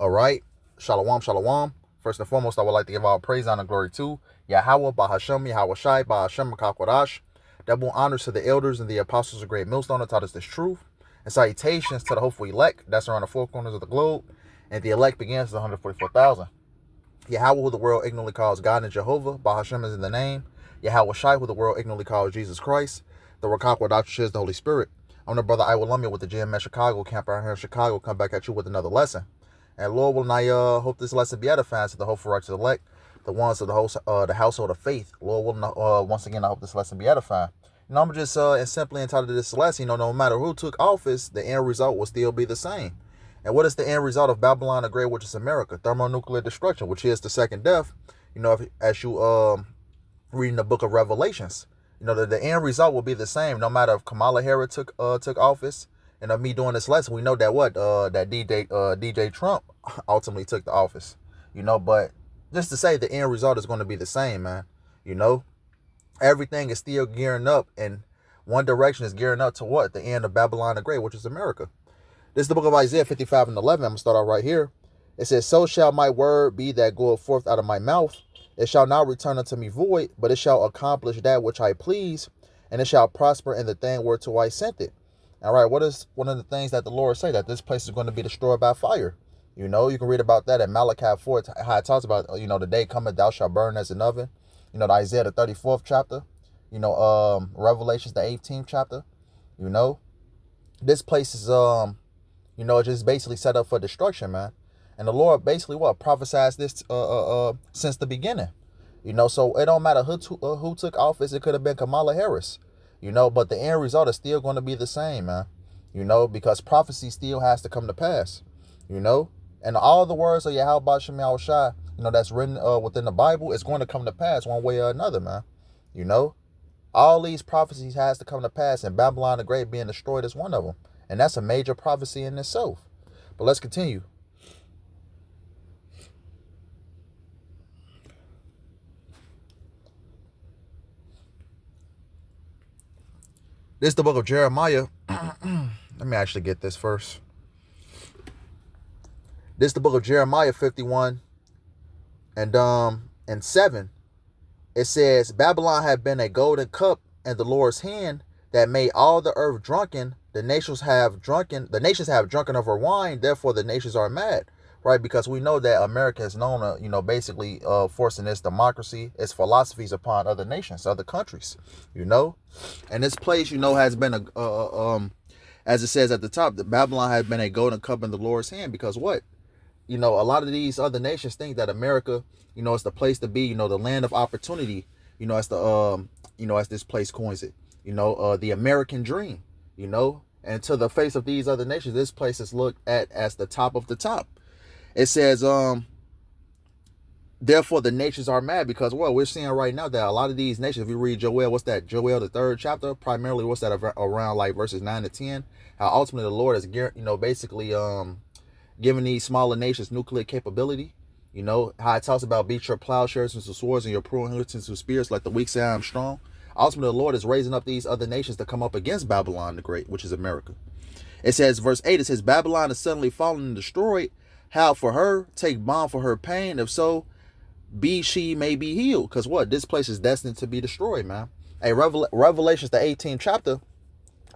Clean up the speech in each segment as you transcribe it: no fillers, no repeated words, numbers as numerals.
All right. Shalom, shalom. First and foremost, I would like to give all praise, honor, and glory to YAHAWAH, BAHASHAM, YAHAWASHI, BAHASHAM, Makakwadash. Double honors to the elders and the apostles of great millstone that taught us this truth. And salutations to the hopeful elect that's around the four corners of the globe. And the elect begins to 144,000. YAHAWAH, who the world ignorantly calls God and Jehovah. BAHASHAM is in the name. YAHAWASHI, who the world ignorantly calls Jesus Christ. The Makakwadash is the Holy Spirit. I'm the brother Iwalamia with the GMS Chicago camp out here in Chicago. Come back at you with another lesson. And Lord, will I hope this lesson be edifying to the hopeful righteous elect, the ones of the household of faith. Lord, will once again, I hope this lesson be edifying. I'm just simply entitled to this lesson. No matter who took office, the end result will still be the same. And what is the end result of Babylon the Great, which is America? Thermonuclear destruction, which is the second death. As you reading the book of Revelations, the end result will be the same. No matter if Kamala Harris took office. And of me doing this lesson, we know that that DJ Trump ultimately took the office, but just to say the end result is going to be the same, man. Everything is still gearing up, and one direction is gearing up to what? The end of Babylon the Great, which is America. This is the book of Isaiah 55 and 11. I'm going to start out right here. It says, "So shall my word be that goeth forth out of my mouth. It shall not return unto me void, but it shall accomplish that which I please, and it shall prosper in the thing whereto I sent it." All right, what is one of the things that the Lord say? That this place is going to be destroyed by fire. You can read about that in Malachi 4, how it talks about, the day cometh thou shalt burn as an oven. The Isaiah the 34th chapter. Revelations the 18th chapter. This place is just basically set up for destruction, man. And the Lord basically prophesies this since the beginning. So it don't matter who took office. It could have been Kamala Harris. But the end result is still going to be the same, man. Because prophecy still has to come to pass. And all the words of Yahawah BAHASHAM YAHAWASHI, that's written within the Bible, is going to come to pass one way or another, man. All these prophecies has to come to pass, and Babylon the Great being destroyed is one of them. And that's a major prophecy in itself. But let's continue. This is the book of Jeremiah. Let me actually get this first. This is the book of Jeremiah 51 and 7. It says, "Babylon had been a golden cup in the Lord's hand that made all the earth drunken. The nations have drunken of her wine, therefore the nations are mad." Right, because we know that America is known to, basically forcing its democracy, its philosophies upon other nations, other countries, And this place, has been as it says at the top, that Babylon has been a golden cup in the Lord's hand, because what? A lot of these other nations think that America, is the place to be, the land of opportunity, as the as this place coins it, the American dream, and to the face of these other nations, this place is looked at as the top of the top. It says, therefore the nations are mad, because we're seeing right now that a lot of these nations, if you read Joel, what's that? Joel the 3rd chapter, primarily what's that, around like verses 9 to 10, how ultimately the Lord is, basically giving these smaller nations nuclear capability. How it talks about beat your plowshares into swords and your prunings into spears, like the weak say I am strong. Ultimately, the Lord is raising up these other nations to come up against Babylon the Great, which is America. It says, verse 8, it says, "Babylon is suddenly fallen and destroyed. How for her? Take balm for her pain. If so, she may be healed." Because this place is destined to be destroyed, man. Hey, Revelations the 18th chapter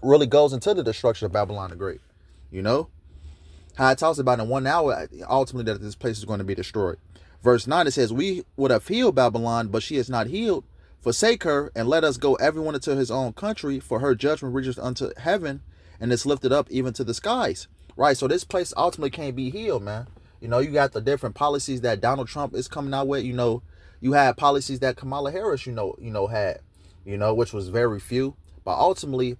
really goes into the destruction of Babylon the Great. How it talks about in 1 hour, ultimately, that this place is going to be destroyed. Verse 9, it says, "We would have healed Babylon, but she is not healed. Forsake her, and let us go everyone into his own country, for her judgment reaches unto heaven, and is lifted up even to the skies." Right, so this place ultimately can't be healed, man. You got the different policies that Donald Trump is coming out with. You had policies that Kamala Harris, had, which was very few. But ultimately,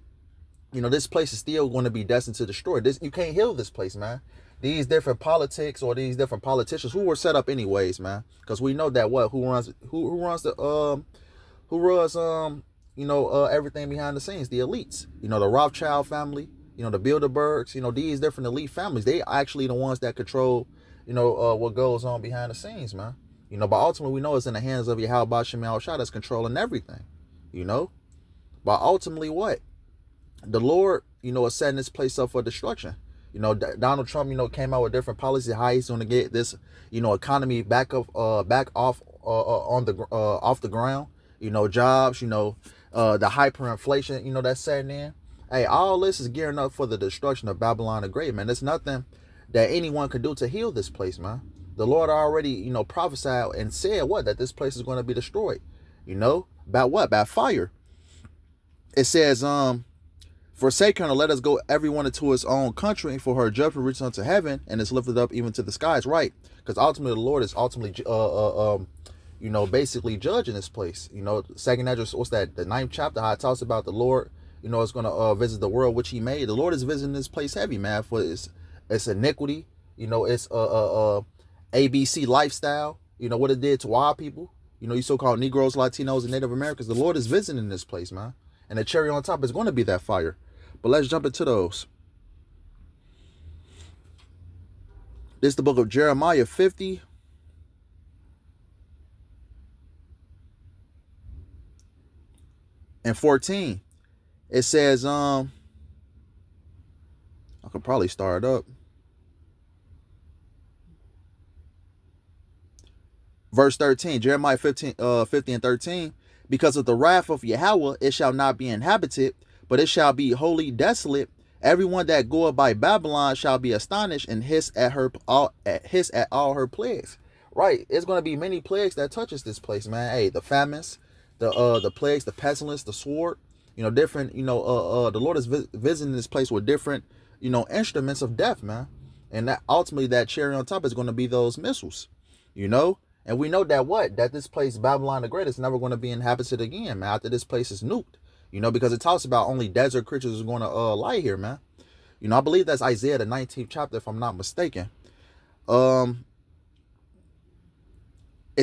this place is still going to be destined to destroy. You can't heal this place, man. These different politics or these different politicians who were set up anyways, man. Because we know that who runs everything behind the scenes, the elites. The Rothschild family. The Bilderbergs, these different elite families, they actually the ones that control, what goes on behind the scenes, man. But ultimately we know it's in the hands of YAHAWAH BAHASHAM YAHAWASHI that's controlling everything, But ultimately what? The Lord, is setting this place up for destruction. You know, Donald Trump, you know, came out with different policies how he's going to get this, you know, economy back off off the ground. You know, jobs. You know, the hyperinflation. You know, that's setting in. Hey, all this is gearing up for the destruction of Babylon the Great, man. There's nothing that anyone can do to heal this place, man. The Lord already, you know, prophesied and said what? That this place is going to be destroyed. You know, by what? By fire. It says, forsake her and let us go everyone into his own country, for her judgment reaches unto heaven and is lifted up even to the skies. Right. Because ultimately the Lord is ultimately you know, basically judging this place. You know, second Ezra, what's that? The 9th chapter, how it talks about the Lord, you know, is gonna visit the world which he made. The Lord is visiting this place heavy, man, for its iniquity, you know, it's ABC lifestyle, you know, what it did to our people, you know, you so-called Negroes, Latinos, and Native Americans. The Lord is visiting this place, man. And the cherry on top is going to be that fire. But let's jump into those. This is the book of Jeremiah 50. And 14. It says, I could probably start up. Verse 13, Jeremiah 50 and 13. Because of the wrath of Yahawah, it shall not be inhabited, but it shall be wholly desolate. Everyone that goeth by Babylon shall be astonished and hiss at all her plagues. Right, it's going to be many plagues that touches this place, man. Hey, the famines, the plagues, the pestilence, the sword. You know, different. You know, the Lord is visiting this place with different, you know, instruments of death, man. And that ultimately, that cherry on top is going to be those missiles. You know. And we know that what? That this place, Babylon the Great, is never going to be inhabited again, man, after this place is nuked. You know, because it talks about only desert creatures are going to lie here, man. You know, I believe that's Isaiah, the 19th chapter, if I'm not mistaken. It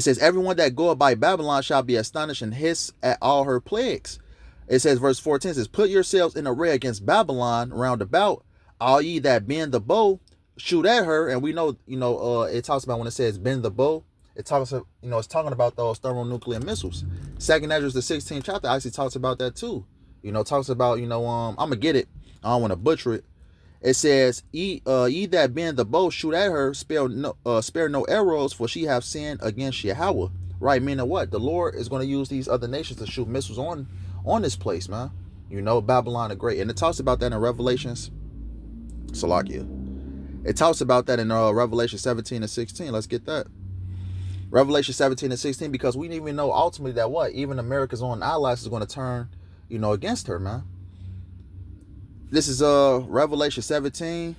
says, everyone that goeth by Babylon shall be astonished and hiss at all her plagues. It says, verse 14 says, put yourselves in array against Babylon round about, all ye that bend the bow, shoot at her. And we know, you know, it talks about when it says bend the bow, it talks, you know, it's talking about those thermonuclear missiles. Second Ezra, the 16th chapter, actually talks about that too. You know, talks about, you know, I'm gonna get it. I don't want to butcher it. It says, ye that bend the bow, shoot at her, spare no arrows, for she have sinned against Yahawah. Right, meaning what? The Lord is going to use these other nations to shoot missiles on this place, man. You know, Babylon the Great. And it talks about that in Revelations. Salakia. It talks about that in Revelation 17 and 16. Let's get that. Revelation 17 and 16, because we didn't even know ultimately that what? Even America's own allies is going to turn, you know, against her, man. This is Revelation 17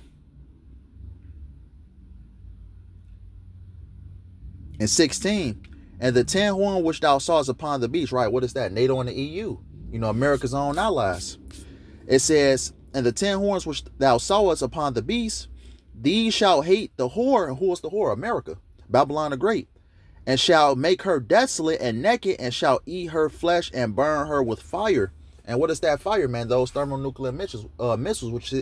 and 16. And the 10 horn which thou sawest upon the beast, right? What is that? NATO and the EU. You know, America's own allies. It says, and the 10 horns which thou sawest upon the beast, these shall hate the whore. And who is the whore? America. Babylon the Great. And shall make her desolate and naked, and shall eat her flesh and burn her with fire. And what is that fire, man? Those thermonuclear missiles,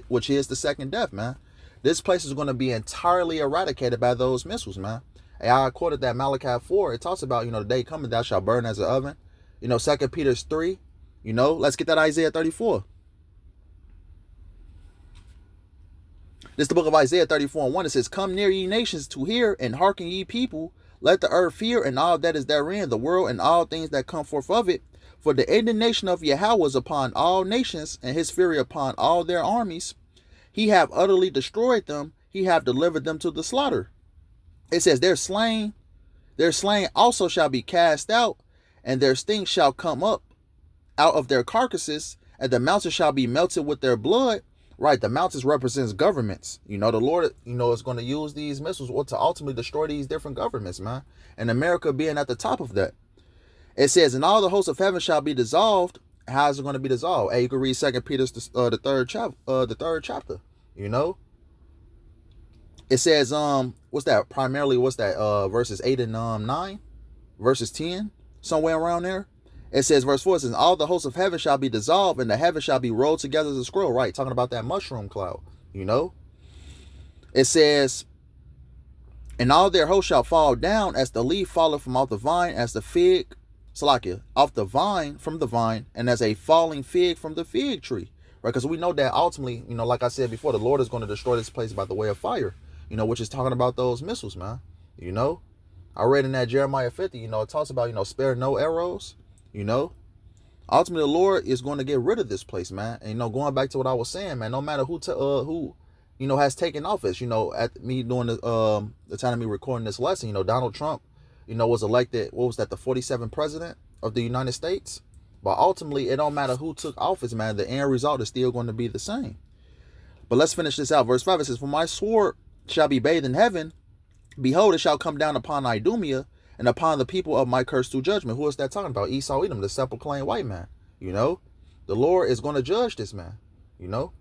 which is the second death, man. This place is going to be entirely eradicated by those missiles, man. And I quoted that Malachi 4. It talks about, you know, the day coming thou shalt burn as an oven. You know, 2 Peter 3. You know, let's get that Isaiah 34. This is the book of Isaiah 34 and 1. It says, come near ye nations to hear, and hearken ye people. Let the earth fear, and all that is therein, the world and all things that come forth of it. For the indignation of Yahawah is upon all nations, and his fury upon all their armies. He have utterly destroyed them. He have delivered them to the slaughter. It says, their slain also shall be cast out, and their stink shall come up out of their carcasses, and the mountains shall be melted with their blood. Right, the mountains represents governments. You know, the Lord, you know, is going to use these missiles to ultimately destroy these different governments, man. And America being at the top of that. It says, and all the hosts of heaven shall be dissolved. How is it going to be dissolved? Hey, you can read 2 Peter, the third chapter. You know, it says, what's that? Primarily, what's that? Verses 8 and 9, verses 10, somewhere around there. It says, verse 4, it says, all the hosts of heaven shall be dissolved, and the heaven shall be rolled together as a scroll. Right, talking about that mushroom cloud, you know. It says, and all their hosts shall fall down as the leaf falleth from off the vine, as the fig, Salakia, off the vine, from the vine, and as a falling fig from the fig tree. right? Because we know that ultimately, you know, like I said before, the Lord is going to destroy this place by the way of fire, you know, which is talking about those missiles, man. You know, I read in that Jeremiah 50, you know, it talks about, you know, spare no arrows, you know. Ultimately, the Lord is going to get rid of this place, man. And, you know, going back to what I was saying, man, no matter who, you know, has taken office, you know, at me doing the time of me recording this lesson, you know, Donald Trump, you know, was elected, what was that, the 47th president of the United States? But ultimately, it don't matter who took office, man. The end result is still going to be the same. But let's finish this out. Verse 5, it says, for my sword shall be bathed in heaven. Behold, it shall come down upon Idumea and upon the people of my curse through judgment. Who is that talking about? Esau Edom, the sepulchral white man. You know, the Lord is going to judge this man, you know.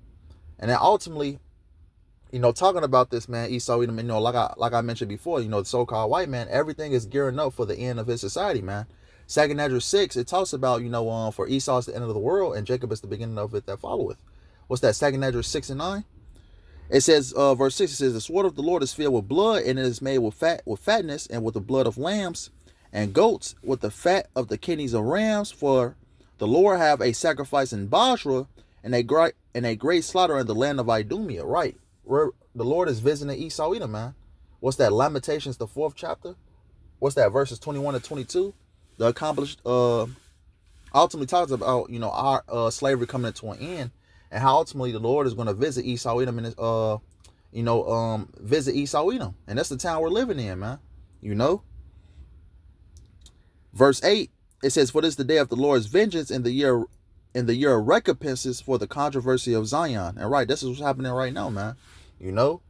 And then ultimately, you know, talking about this man, Esau Edom, you know, like I mentioned before, you know, the so-called white man, everything is gearing up for the end of his society, man. 2nd Ezra 6, it talks about, you know, for Esau is the end of the world and Jacob is the beginning of it that followeth. What's that, 2nd Ezra 6 and 9? It says, verse 6, it says, the sword of the Lord is filled with blood, and it is made with fatness, and with the blood of lambs and goats, with the fat of the kidneys of rams. For the Lord have a sacrifice in Basra, and a great slaughter in the land of Idumea. Right, where the Lord is visiting Esau Edom, man. What's that, Lamentations, the 4th chapter? What's that, verses 21 to 22? The accomplished, ultimately talks about, you know, our slavery coming to an end, and how ultimately the Lord is going to visit Esau Edom and visit Esau Edom. And that's the town we're living in, man. You know. Verse 8, it says, for this is the day of the Lord's vengeance in the year of recompenses for the controversy of Zion. And right, this is what's happening right now, man. You know,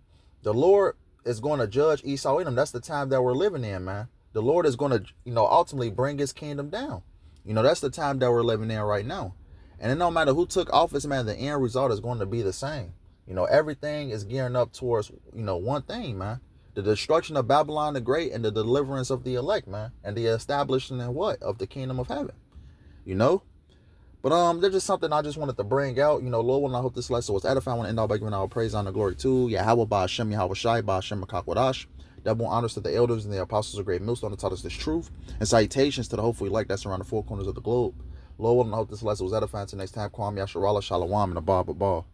the Lord is going to judge Esau Edom. That's the time that we're living in, man. The Lord is going to, you know, ultimately bring his kingdom down. You know, that's the time that we're living in right now. And it no matter who took office, man, the end result is going to be the same. You know, everything is gearing up towards, you know, one thing, man. The destruction of Babylon the Great and the deliverance of the elect, man. And the establishing and what? Of the kingdom of heaven. You know? But there's just something I just wanted to bring out. You know, Lord, when I hope this lesson was edifying, I want to end all by giving our praise, honor, glory to YAHAWAH, BAHASHAM, YAHAWASHI, BAHASHAM, YAHAWASHI. Double honors to the elders and the apostles of great millstone that taught us this truth. And salutations to the hopeful elect that's around the four corners of the globe. Lord, I hope this lesson was edifying. Until next time, Kwam Yasharala, Shalom, and Abba.